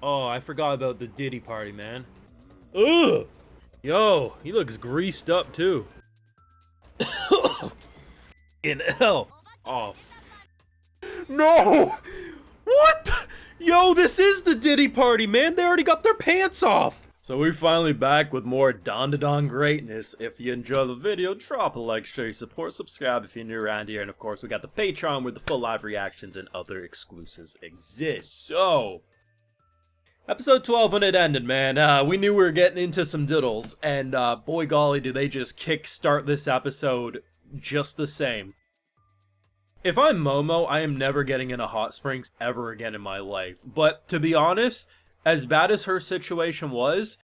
Oh, I forgot about the Diddy party, man. Ugh! Yo, he looks greased up too. In hell. Oh. No! What? Yo, this is the Diddy party, man. They already got their pants off. So we're finally back with more Don to Don greatness. If you enjoy the video, drop a like, share your support, subscribe if you're new around here, and of course we got the Patreon where the full live reactions and other exclusives exist. So, episode 12 when it ended, man, we knew we were getting into some diddles, and boy golly do they just kickstart this episode just the same. If I'm Momo, I am never getting into hot springs ever again in my life. But to be honest, as bad as her situation was,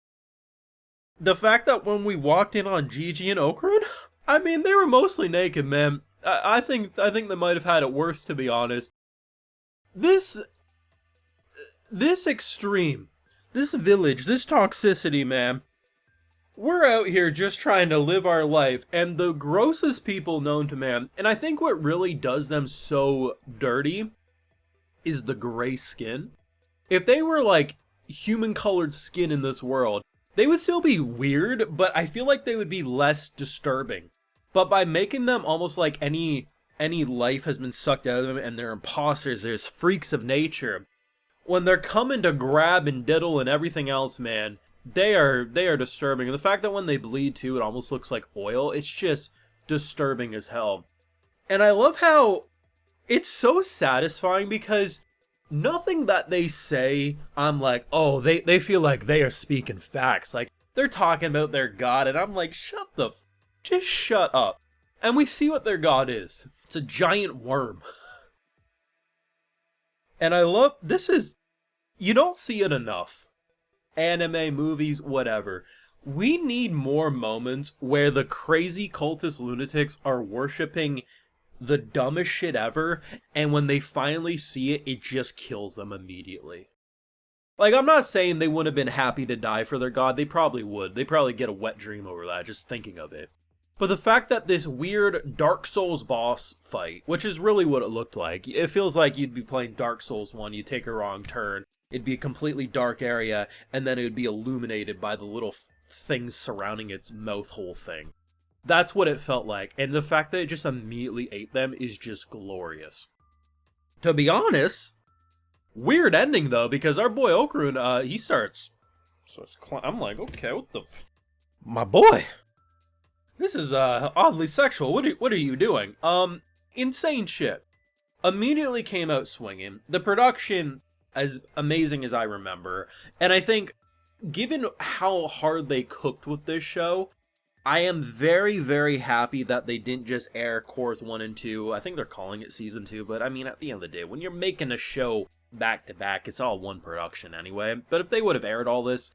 the fact that when we walked in on Gigi and Okarun, I mean, they were mostly naked, man. I think they might have had it worse, to be honest. This extreme, this village, this toxicity, man. We're out here just trying to live our life, and the grossest people known to man, and I think what really does them so dirty is the gray skin. If they were like human-colored skin in this world, they would still be weird, but I feel like they would be less disturbing. But by making them almost like any life has been sucked out of them and they're imposters, there's freaks of nature, when they're coming to grab and diddle and everything else, man, they are disturbing. And the fact that when they bleed too, it almost looks like oil, it's just disturbing as hell. And I love how it's so satisfying because nothing that they say, I'm like, oh, they feel like they are speaking facts. Like, they're talking about their god, and I'm like, just shut up. And we see what their god is. It's a giant worm. And I love, you don't see it enough. Anime, movies, whatever. We need more moments where the crazy cultist lunatics are worshipping the dumbest shit ever, and when they finally see it, it just kills them immediately. Like, I'm not saying they wouldn't have been happy to die for their god, they probably would. They probably get a wet dream over that, just thinking of it. But the fact that this weird Dark Souls boss fight, which is really what it looked like, it feels like you'd be playing Dark Souls 1, you take a wrong turn, it'd be a completely dark area, and then it would be illuminated by the little things surrounding its mouth hole thing. That's what it felt like, and the fact that it just immediately ate them is just glorious. To be honest, weird ending though, because our boy Okarun, he starts I'm like, okay, what the my boy, this is oddly sexual. What are you doing? Insane shit. Immediately came out swinging. The production as amazing as I remember, and I think given how hard they cooked with this show, I am very, very happy that they didn't just air cores 1 and 2. I think they're calling it season 2, but I mean, at the end of the day, when you're making a show back to back, it's all one production anyway. But if they would have aired all this,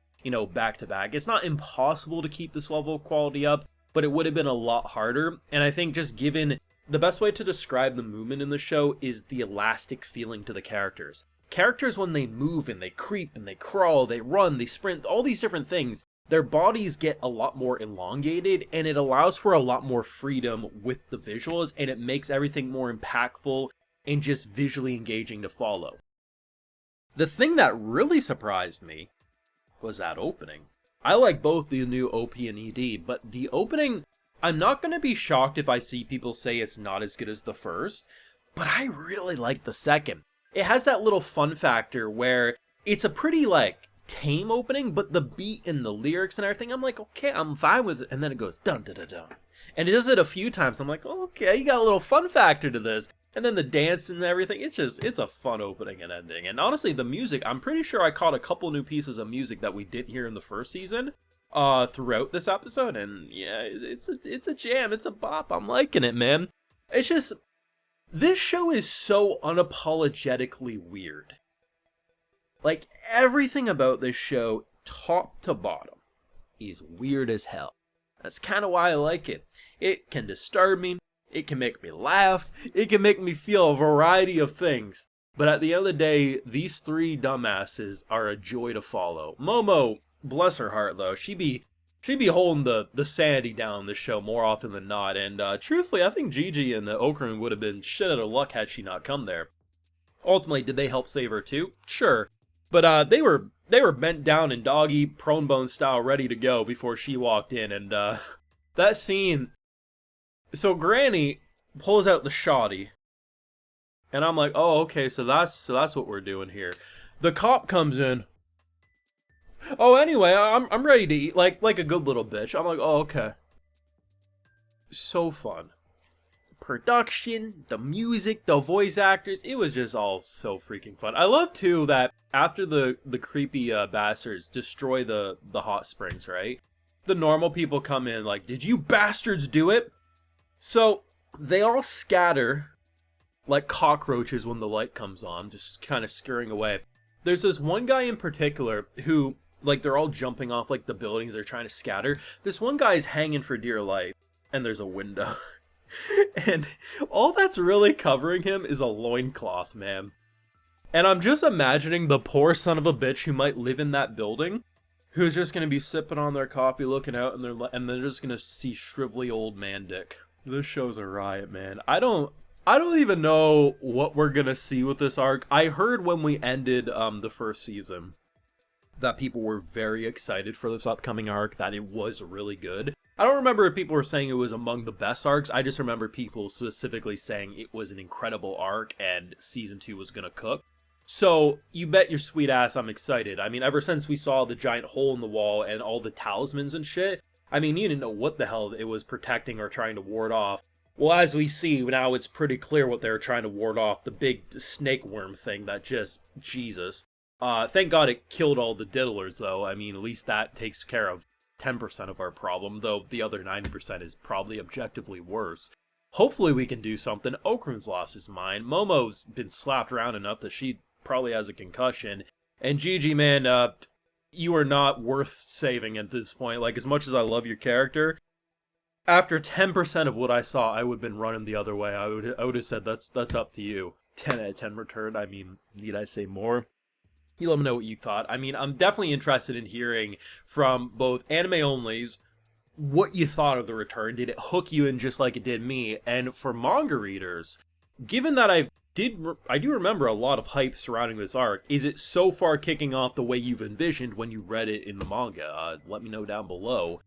back to back, it's not impossible to keep this level of quality up, but it would have been a lot harder. And I think just given the best way to describe the movement in the show is the elastic feeling to the characters. Characters, when they move and they creep and they crawl, they run, they sprint, all these different things, their bodies get a lot more elongated, and it allows for a lot more freedom with the visuals, and it makes everything more impactful and just visually engaging to follow. The thing that really surprised me was that opening. I like both the new OP and ED, but the opening, I'm not going to be shocked if I see people say it's not as good as the first, but I really like the second. It has that little fun factor where it's a pretty, like, tame opening, but the beat and the lyrics and everything, I'm like, okay, I'm fine with it. And then it goes dun dun dun dun. And it does it a few times. I'm like, oh, okay, you got a little fun factor to this. And then the dance and everything, it's a fun opening and ending. And honestly, the music, I'm pretty sure I caught a couple new pieces of music that we didn't hear in the first season throughout this episode. And yeah, it's a jam, it's a bop. I'm liking it, man. It's just, this show is so unapologetically weird. Like, everything about this show, top to bottom, is weird as hell. That's kind of why I like it. It can disturb me, it can make me laugh, it can make me feel a variety of things. But at the end of the day, these three dumbasses are a joy to follow. Momo, bless her heart though, she be holding the sanity down in this show more often than not. And truthfully, I think Gigi and Okarun would have been shit out of luck had she not come there. Ultimately, did they help save her too? Sure. But they were bent down in doggy prone bone style, ready to go before she walked in, and that scene. So Granny pulls out the shoddy, and I'm like, oh, okay, so that's what we're doing here. The cop comes in. Oh, anyway, I'm ready to eat, like a good little bitch. I'm like, oh, okay. So fun. Production, the music, the voice actors, it was just all so freaking fun. I love too that after the creepy bastards destroy the hot springs, right? The normal people come in like, did you bastards do it? So they all scatter like cockroaches when the light comes on, just kind of scurrying away. There's this one guy in particular who, like, they're all jumping off like the buildings, they're trying to scatter. This one guy is hanging for dear life, and there's a window. And all that's really covering him is a loincloth, man. And I'm just imagining the poor son of a bitch who might live in that building, who's just gonna be sipping on their coffee, looking out, and they're just gonna see shrivelly old man dick. This show's a riot, man. I don't even know what we're gonna see with this arc. I heard when we ended the first season that people were very excited for this upcoming arc, that it was really good. I don't remember if people were saying it was among the best arcs. I just remember people specifically saying it was an incredible arc and season 2 was gonna cook. So, you bet your sweet ass I'm excited. I mean, ever since we saw the giant hole in the wall and all the talismans and shit, I mean, you didn't know what the hell it was protecting or trying to ward off. Well, as we see, now it's pretty clear what they were trying to ward off. The big snake worm thing that just... Jesus. Thank God it killed all the diddlers, though. I mean, at least that takes care of 10% of our problem, though the other 90% is probably objectively worse. Hopefully we can do something. Okrun's lost his mind. Momo's been slapped around enough that she probably has a concussion. And Gigi, man, you are not worth saving at this point. Like, as much as I love your character, after 10% of what I saw, I would have been running the other way. I would have said, that's up to you. 10 out of 10 return. I mean, need I say more? You let me know what you thought. I mean, I'm definitely interested in hearing from both anime onlys what you thought of the return. Did it hook you in just like it did me? And for manga readers, given that I do remember a lot of hype surrounding this arc, is it so far kicking off the way you've envisioned when you read it in the manga? Let me know down below.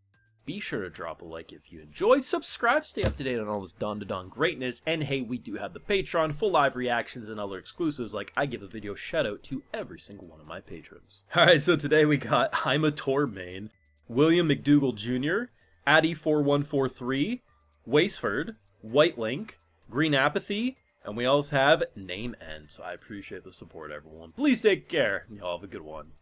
Be sure to drop a like if you enjoyed, subscribe, stay up to date on all this Don greatness, and hey, we do have the Patreon, full live reactions and other exclusives, like I give a video shout out to every single one of my patrons. Alright, so today we got I'm a Tormain, William McDougall Jr., Addy4143, Wasteford, White Link, Green Apathy, and we also have Name N. So I appreciate the support, everyone. Please take care, and y'all have a good one.